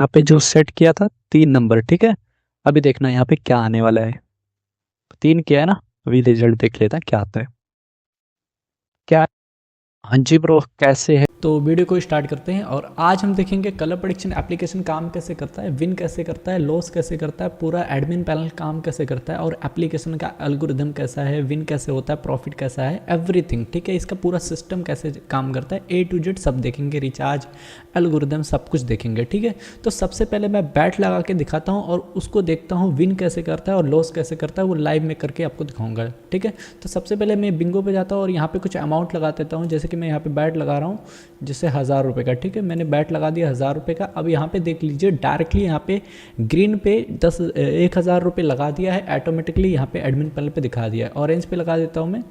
यहाँ पे जो सेट किया था 3 नंबर, ठीक है। अभी देखना यहाँ पे क्या आने वाला है। 3 किया है ना, अभी रिजल्ट देख लेता क्या आता है। क्या? हाँ जी ब्रो, कैसे है? तो वीडियो को स्टार्ट करते हैं और आज हम देखेंगे कलर प्रेडिक्शन एप्लीकेशन काम कैसे करता है, विन कैसे करता है, लॉस कैसे करता है, पूरा एडमिन पैनल काम कैसे करता है और एप्लीकेशन का एल्गोरिदम कैसा है, विन कैसे होता है, प्रॉफिट कैसा है, एवरीथिंग, ठीक है। इसका पूरा सिस्टम कैसे काम करता है, ए टू जेड सब देखेंगे, रिचार्ज, एल्गोरिदम सब कुछ देखेंगे, ठीक है। तो सबसे पहले मैं बैट लगा के दिखाता हूँ और उसको देखता हूँ विन कैसे करता है और लॉस कैसे करता है, वो लाइव में करके आपको दिखाऊंगा, ठीक है। तो सबसे पहले मैं बिंगो पे जाता हूँ और यहाँ पे कुछ अमाउंट लगा देता हूँ। जैसे कि मैं यहाँ पे बैट लगा रहा हूँ, जैसे 1000 रुपये का, ठीक है। मैंने बैट लगा दिया 1000 रुपये का। अब यहाँ पे देख लीजिए डायरेक्टली यहाँ पे ग्रीन पे 1000 रुपये लगा दिया है, ऑटोमेटिकली यहाँ पे एडमिन पैनल पे दिखा दिया है। ऑरेंज पे लगा देता हूँ मैं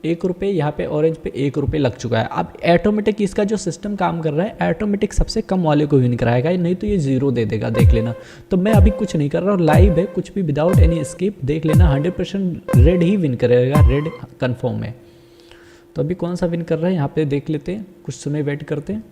1 रुपये, यहाँ पे ऑरेंज पे 1 रुपये लग चुका है। अब ऑटोमेटिक इसका जो सिस्टम काम कर रहा है, ऑटोमेटिक सबसे कम वाले को विन कराएगा, नहीं तो ये 0 दे देगा, देख लेना। तो मैं अभी कुछ नहीं कर रहा हूँ, लाइव है, कुछ भी विदाउट एनी स्किप, देख लेना 100% रेड ही विन करेगा, रेड कन्फर्म है। तो अभी कौन सा विन कर रहा है यहाँ पे देख लेते हैं, कुछ समय वेट करते हैं।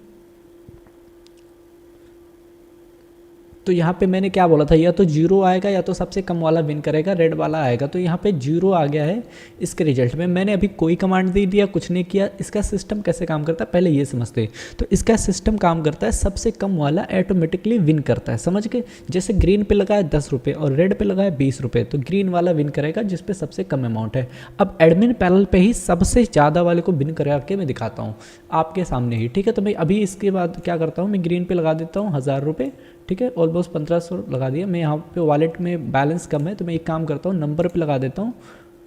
तो यहाँ पे मैंने क्या बोला था, या तो 0 आएगा या तो सबसे कम वाला विन करेगा, रेड वाला आएगा। तो यहाँ पे 0 आ गया है इसके रिजल्ट में। मैंने अभी कोई कमांड दे दिया, कुछ नहीं किया। इसका सिस्टम कैसे काम करता है पहले ये समझते हैं। तो इसका सिस्टम काम करता है, सबसे कम वाला ऑटोमेटिकली विन करता है, समझ के। जैसे ग्रीन पे लगाए 10 रुपये और रेड पे लगाए 20 रुपये, तो ग्रीन वाला विन करेगा जिसपे सबसे कम अमाउंट है। अब एडमिन पैनल पे ही सबसे ज़्यादा वाले को विन करा के मैं दिखाता हूँ आपके सामने ही, ठीक है। तो मैं अभी इसके बाद क्या करता हूँ, मैं ग्रीन पे लगा देता हूँ 1000 रुपये, ठीक है। ऑलमोस्ट 1500 लगा दिया। मैं यहाँ पे वॉलेट में बैलेंस कम है तो मैं एक काम करता हूँ, नंबर पे लगा देता हूँ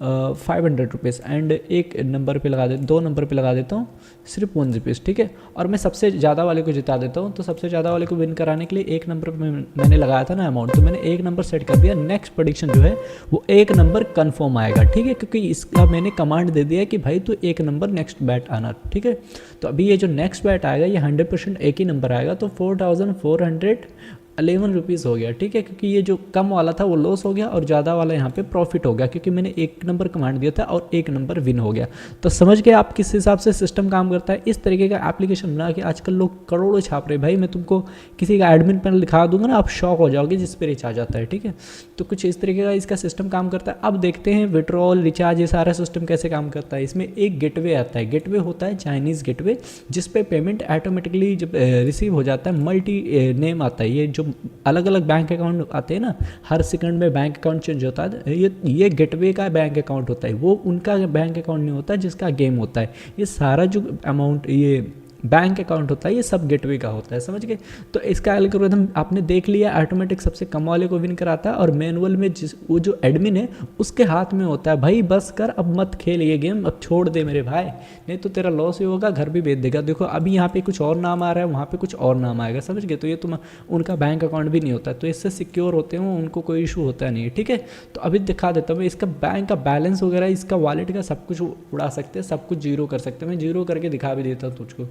500 रुपीज़ एंड एक नंबर पे लगा दे 2 नंबर पे लगा देता हूँ सिर्फ 1 रुपीज़, ठीक है। और मैं सबसे ज़्यादा वाले को जिता देता हूँ। तो सबसे ज़्यादा वाले को विन कराने के लिए 1 नंबर पे मैंने लगाया था ना अमाउंट, तो मैंने 1 नंबर सेट कर दिया। नेक्स्ट प्रेडिक्शन जो है वो 1 नंबर कन्फर्म आएगा, ठीक है, क्योंकि इसका मैंने कमांड दे दिया है कि भाई तू 1 नंबर नेक्स्ट बैट आना, ठीक है। तो अभी ये जो नेक्स्ट बैट आएगा ये 100% एक ही नंबर आएगा, तो 4411 रुपीज़ हो गया, ठीक है। क्योंकि ये जो कम वाला था वो लॉस हो गया और ज़्यादा वाला यहाँ पे प्रॉफिट हो गया, क्योंकि मैंने 1 नंबर कमांड दिया था और 1 नंबर विन हो गया। तो समझ गए आप किस हिसाब से सिस्टम काम करता है। इस तरीके का एप्लीकेशन बना के आजकल लोग करोड़ों छाप रहे। भाई मैं तुमको किसी का एडमिन पैनल दिखा दूंगा ना, आप शॉक हो जाओगे जिस पर रिचार्ज आता है, ठीक है। तो कुछ इस तरीके का इसका सिस्टम काम करता है। अब देखते हैं विड्रॉल, रिचार्ज, ये सारा सिस्टम कैसे काम करता है। इसमें एक गेटवे आता है, गेटवे होता है चाइनीज़ गेटवे, जिसपे पेमेंट ऑटोमेटिकली जब रिसीव हो जाता है, मल्टी नेम आता है। ये जो अलग अलग बैंक अकाउंट आते हैं ना, हर सेकंड में बैंक अकाउंट चेंज होता है, ये गेटवे का बैंक अकाउंट होता है, वो उनका बैंक अकाउंट नहीं होता जिसका गेम होता है। ये सारा जो अमाउंट ये बैंक अकाउंट होता है ये सब गेटवे का होता है, समझ गए। तो इसका एल्गोरिथम आपने देख लिया, ऑटोमेटिक सबसे कम वाले को विन कराता है और मैनुअल में वो जो एडमिन है उसके हाथ में होता है, भाई बस कर, अब मत खेल ये गेम, अब छोड़ दे मेरे भाई, नहीं तो तेरा लॉस ही होगा, घर भी बेच देगा। देखो अभी यहाँ पे कुछ और नाम आ रहा है, वहाँ पे कुछ और नाम आएगा, समझ गए। तो ये तुम उनका बैंक अकाउंट भी नहीं होता, तो इससे सिक्योर होते हैं, उनको कोई इशू होता नहीं है, ठीक है। तो अभी दिखा देता हूँ इसका बैंक का बैलेंस वगैरह, इसका वॉलेट का सब कुछ उड़ा सकते हैं, सब कुछ 0 कर सकते हैं। मैं 0 करके दिखा भी देता हूँ तुझको।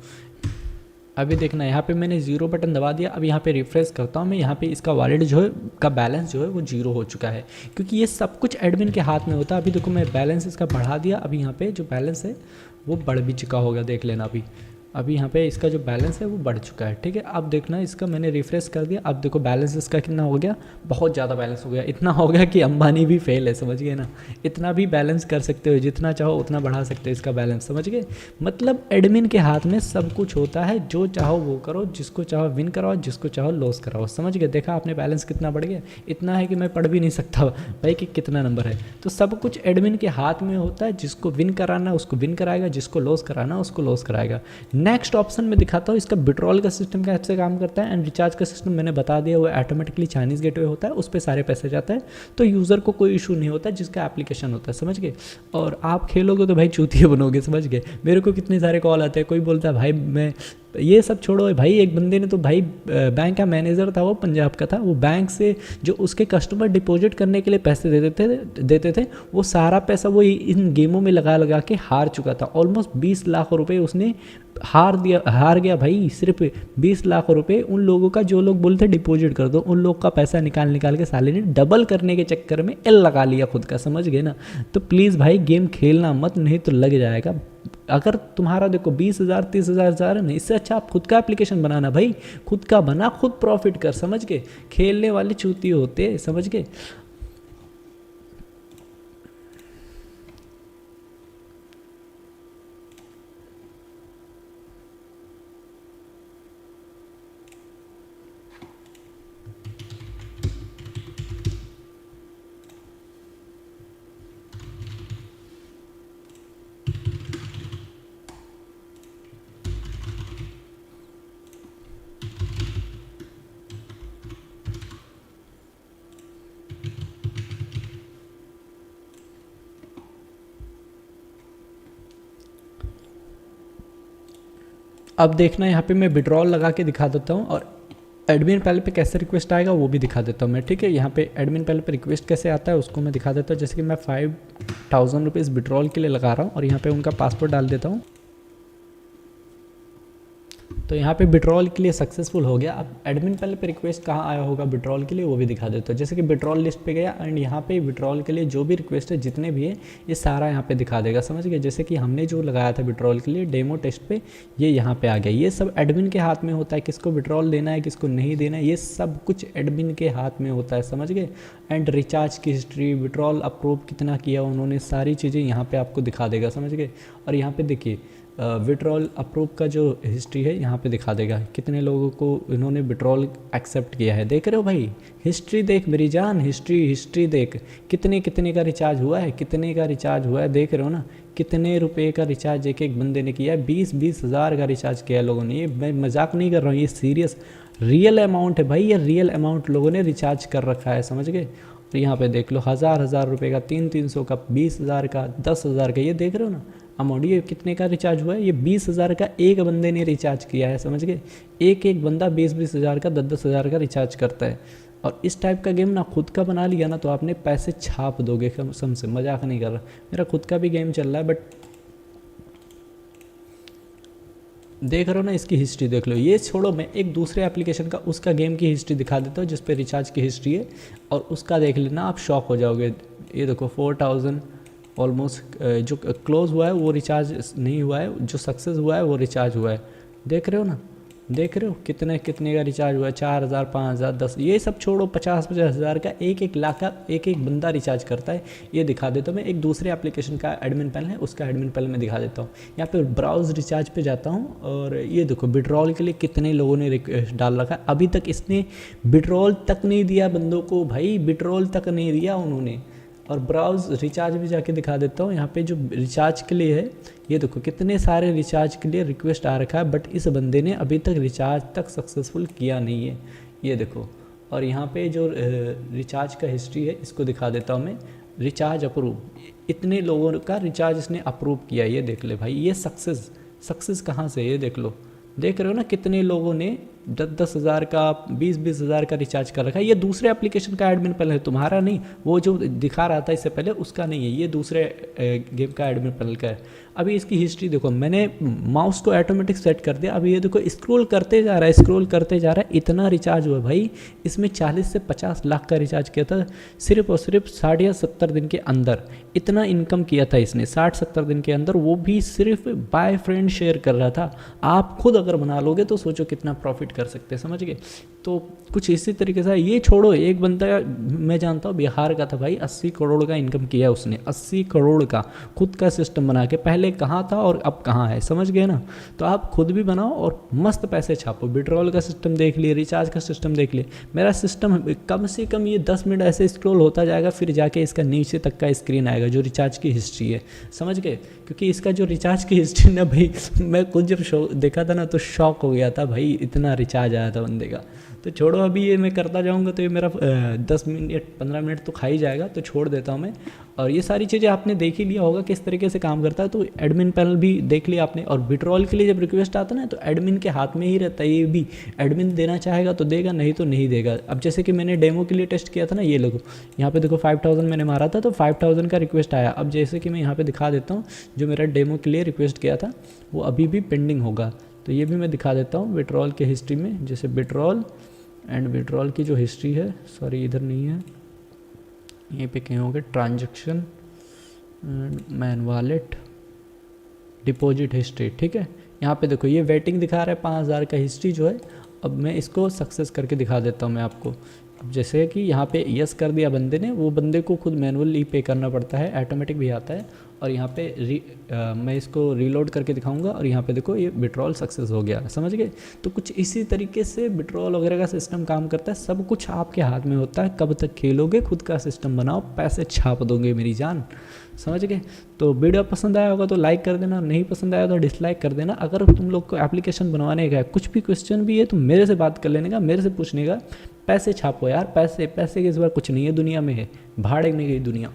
अभी देखना यहाँ पे मैंने 0 बटन दबा दिया। अब यहाँ पे रिफ्रेश करता हूँ मैं, यहाँ पे इसका वॉलेट जो है का बैलेंस जो है वो 0 हो चुका है, क्योंकि ये सब कुछ एडमिन के हाथ में होता है। अभी देखो मैं बैलेंस इसका बढ़ा दिया, अभी यहाँ पे जो बैलेंस है वो बढ़ भी चुका होगा, देख लेना। अभी यहाँ पे इसका जो बैलेंस है वो बढ़ चुका है, ठीक है। अब देखना इसका मैंने रिफ्रेश कर दिया, अब देखो बैलेंस इसका कितना हो गया, बहुत ज़्यादा बैलेंस हो गया, इतना हो गया कि अंबानी भी फेल है, समझ गए ना। इतना भी बैलेंस कर सकते हो, जितना चाहो उतना बढ़ा सकते हो इसका बैलेंस, समझ गए। मतलब एडमिन के हाथ में सब कुछ होता है, जो चाहो वो करो, जिसको चाहो विन कराओ, जिसको चाहो लॉस कराओ, समझ गए। देखा आपने बैलेंस कितना बढ़ गया, इतना है कि मैं पढ़ भी नहीं सकता भाई कि कितना नंबर है। तो सब कुछ एडमिन के हाथ में होता है, जिसको विन कराना उसको विन कराएगा, जिसको लॉस कराना उसको लॉस कराएगा। नेक्स्ट ऑप्शन में दिखाता हूँ इसका विड्रॉल का सिस्टम कैसे काम करता है, एंड रिचार्ज का सिस्टम मैंने बता दिया, वो ऑटोमेटिकली चाइनीज़ गेटवे होता है, उस पर सारे पैसे जाता है, तो यूज़र को कोई इशू नहीं होता जिसका एप्लीकेशन होता है, समझ गए। और आप खेलोगे तो भाई चूतिया बनोगे, समझ गए। मेरे को कितने सारे कॉल आते हैं, कोई बोलता है भाई मैं ये सब छोड़ो भाई, एक बंदे ने तो भाई बैंक का मैनेजर था, वो पंजाब का था, वो बैंक से जो उसके कस्टमर डिपॉजिट करने के लिए पैसे देते थे वो सारा पैसा वो इन गेमों में लगा के हार चुका था। ऑलमोस्ट 20 लाख रुपए उसने हार गया भाई, सिर्फ 20 लाख रुपए उन लोगों का जो लोग बोलते डिपॉजिट कर दो, उन लोग का पैसा निकाल के साले ने डबल करने के चक्कर में एल लगा लिया खुद का, समझ गए ना। तो प्लीज़ भाई गेम खेलना मत, नहीं तो लग जाएगा अगर तुम्हारा देखो 20,000 30,000 जा रहा है ना, इससे अच्छा आप खुद का एप्लीकेशन बनाना भाई, खुद का बना, खुद प्रॉफिट कर, समझ के। खेलने वाले चूती होते हैं, समझ के। अब देखना यहाँ पे मैं विड्रॉल लगा के दिखा देता हूँ, और एडमिन पैनल पे कैसे रिक्वेस्ट आएगा वो भी दिखा देता हूँ मैं, ठीक है। यहाँ पे एडमिन पैनल पे रिक्वेस्ट कैसे आता है उसको मैं दिखा देता हूँ। जैसे कि मैं 5,000 रुपीज़ विड्रॉल के लिए लगा रहा हूँ, और यहाँ पे उनका पासवर्ड डाल देता हूँ। तो यहाँ पे विड्रॉल के लिए सक्सेसफुल हो गया। अब एडमिन पैनल पे रिक्वेस्ट कहाँ आया होगा विड्रॉल के लिए वो भी दिखा देता हूँ। जैसे कि विड्रॉल लिस्ट पे गया, एंड यहाँ पे विड्रॉल के लिए जो भी रिक्वेस्ट है जितने भी है ये सारा यहाँ पे दिखा देगा, समझ गए। जैसे कि हमने जो लगाया था विड्रॉल के लिए डेमो टेस्ट पे, ये यहाँ पे आ गया। ये सब एडमिन के हाथ में होता है, किसको विड्रॉल देना है किसको नहीं देना है, ये सब कुछ एडमिन के हाथ में होता है, समझ गए। एंड रिचार्ज की हिस्ट्री, विड्रॉल अप्रूव कितना किया उन्होंने, सारी चीज़ें यहाँ पे आपको दिखा देगा, समझ गए। और यहाँ पे देखिए विड्रॉल अप्रूव का जो हिस्ट्री है यहाँ पे दिखा देगा, कितने लोगों को इन्होंने विड्रॉल एक्सेप्ट किया है। देख रहे हो भाई, हिस्ट्री देख मेरी जान, हिस्ट्री देख, कितने कितने का रिचार्ज हुआ है, कितने का रिचार्ज हुआ है, देख रहे हो ना, कितने रुपए का रिचार्ज एक एक बंदे ने किया है। 20-20 हज़ार का रिचार्ज किया है लोगों ने। ये मैं मजाक नहीं कर रहा हूँ, ये सीरियस रियल अमाउंट है भाई, ये रियल अमाउंट लोगों ने रिचार्ज कर रखा है, समझ गए। तो यहाँ पे देख लो 1,000 रुपये का, 300 का, 20,000 का, 10,000 का, ये देख रहे हो ना अमाउंट। ये कितने का रिचार्ज हुआ है, ये 20,000 का एक बंदे ने रिचार्ज किया है, समझ गए। एक एक बंदा 20-20 हज़ार का, 10-10 हज़ार का रिचार्ज करता है। और इस टाइप का गेम ना खुद का बना लिया ना तो आपने पैसे छाप दोगे कसम से, मजाक नहीं कर रहा। मेरा खुद का भी गेम चल रहा है, बट देख रहे हो ना, इसकी हिस्ट्री देख लो। ये छोड़ो, मैं एक दूसरे एप्लीकेशन का उसका गेम की हिस्ट्री दिखा देता हूँ जिस पे रिचार्ज की हिस्ट्री है, और उसका देख लेना, आप शॉक हो जाओगे। ये देखो 4,000 ऑलमोस्ट जो क्लोज हुआ है वो रिचार्ज नहीं हुआ है, जो सक्सेस हुआ है वो रिचार्ज हुआ है। देख रहे हो ना, देख रहे हो कितने कितने का रिचार्ज हुआ है, 4,000, 5,000, 10, ये सब छोड़ो, 50-50 हज़ार का, एक एक लाख का एक एक बंदा रिचार्ज करता है। ये दिखा देता हूँ मैं, एक दूसरे एप्लीकेशन का एडमिन पैनल है उसका एडमिन पैनल में दिखा देता हूँ। यहाँ पे ब्राउज रिचार्ज पे जाता हूँ, और ये देखो विड्रॉल के लिए कितने लोगों ने रिक्वेस्ट डाल रखा है। अभी तक इसने विड्रॉल तक नहीं दिया बंदों को भाई, विड्रॉल तक नहीं दिया उन्होंने। और ब्राउज रिचार्ज भी जाके दिखा देता हूँ। यहाँ पे जो रिचार्ज के लिए है, ये देखो कितने सारे रिचार्ज के लिए रिक्वेस्ट आ रखा है, बट इस बंदे ने अभी तक रिचार्ज तक सक्सेसफुल किया नहीं है, ये देखो। और यहाँ पे जो रिचार्ज का हिस्ट्री है इसको दिखा देता हूँ मैं, रिचार्ज अप्रूव, इतने लोगों का रिचार्ज इसने अप्रूव किया, ये देख ले भाई। ये सक्सेस कहाँ से, ये देख लो, देख रहे हो ना कितने लोगों ने 10-10 हज़ार का, 20-20 हज़ार का रिचार्ज कर रखा है। ये दूसरे एप्लीकेशन का एडमिन पैनल है, तुम्हारा नहीं। वो जो दिखा रहा था इससे पहले उसका नहीं है, ये दूसरे गेम का एडमिन पैनल का है। अभी इसकी हिस्ट्री देखो, मैंने माउस को ऑटोमेटिक सेट कर दिया, अभी ये देखो स्क्रॉल करते जा रहा है, स्क्रॉल करते जा रहा है, इतना रिचार्ज हुआ भाई। इसमें 40 से 50 लाख का रिचार्ज किया था सिर्फ और सिर्फ 60 या 70 दिन के अंदर। इतना इनकम किया था इसने 60-70 दिन के अंदर, वो भी सिर्फ बाय फ्रेंड शेयर कर रहा था। आप खुद अगर बना लोगे तो सोचो कितना प्रॉफिट कर सकते हैं, समझ गए। तो कुछ इसी तरीके से। ये छोड़ो, एक बंदा मैं जानता हूँ बिहार का था भाई, 80 करोड़ का इनकम किया उसने, 80 करोड़ का खुद का सिस्टम बना के। पहले कहाँ था और अब कहाँ है, समझ गए ना। तो आप खुद भी बनाओ और मस्त पैसे छापो। विड्रॉल का सिस्टम देख लिए, रिचार्ज का सिस्टम देख लिए। मेरा सिस्टम कम से कम ये 10 मिनट ऐसे स्क्रॉल होता जाएगा, फिर जाके इसका नीचे तक का स्क्रीन आएगा जो रिचार्ज की हिस्ट्री है, समझ गए। क्योंकि इसका जो रिचार्ज की हिस्ट्री ना भाई, मैं खुद जब देखा था ना तो शॉक हो गया था भाई, इतना रिचार्ज आया था बंदे का। तो छोड़ो, अभी ये मैं करता जाऊंगा तो ये मेरा 10 मिनट 15 मिनट तो खा ही जाएगा, तो छोड़ देता हूँ मैं। और ये सारी चीज़ें आपने देख ही लिया होगा किस तरीके से काम करता है, तो एडमिन पैनल भी देख लिया आपने। और विड्रॉल के लिए जब रिक्वेस्ट आता है ना तो एडमिन के हाथ में ही रहता है, ये भी एडमिन देना चाहेगा तो देगा, नहीं तो नहीं देगा। अब जैसे कि मैंने डेमो के लिए टेस्ट किया था ना, ये लोगों यहाँ पे देखो 5,000 मैंने मारा था तो 5,000 का रिक्वेस्ट आया। अब जैसे कि मैं यहाँ पे दिखा देता हूँ, जो मेरा डेमो के लिए रिक्वेस्ट किया था वो अभी भी पेंडिंग होगा, तो ये भी मैं दिखा देता हूँ विड्रॉल के हिस्ट्री में। जैसे विड्रॉल एंड विड्रॉल की जो हिस्ट्री है, सॉरी इधर नहीं है, यहीं पे कहीं होंगे, transaction, man wallet, deposit history, ठीक है। यहाँ पे देखो ये वेटिंग दिखा रहा है 5,000 का हिस्ट्री जो है। अब मैं इसको सक्सेस करके दिखा देता हूँ मैं आपको। अब जैसे कि यहाँ पे यस कर दिया बंदे ने, वो बंदे को खुद मैनुअली पे करना पड़ता है, ऑटोमेटिक भी आता है। और यहाँ पे मैं इसको रीलोड करके दिखाऊंगा और यहाँ पे देखो ये विड्रॉल सक्सेस हो गया, समझ गए। तो कुछ इसी तरीके से विड्रॉल वगैरह का सिस्टम काम करता है। सब कुछ आपके हाथ में होता है, कब तक खेलोगे, खुद का सिस्टम बनाओ, पैसे छाप दोगे मेरी जान, समझ गए। तो वीडियो पसंद आया होगा तो लाइक कर देना, नहीं पसंद आया तो डिसलाइक कर देना। अगर तुम लोग को एप्लीकेशन बनवाने का है, कुछ भी क्वेश्चन भी है तो मेरे से बात कर लेने का, मेरे से पूछने का। पैसे छापो यार, पैसे पैसे के इस बार कुछ नहीं है दुनिया में, है भाड़ में गई दुनिया।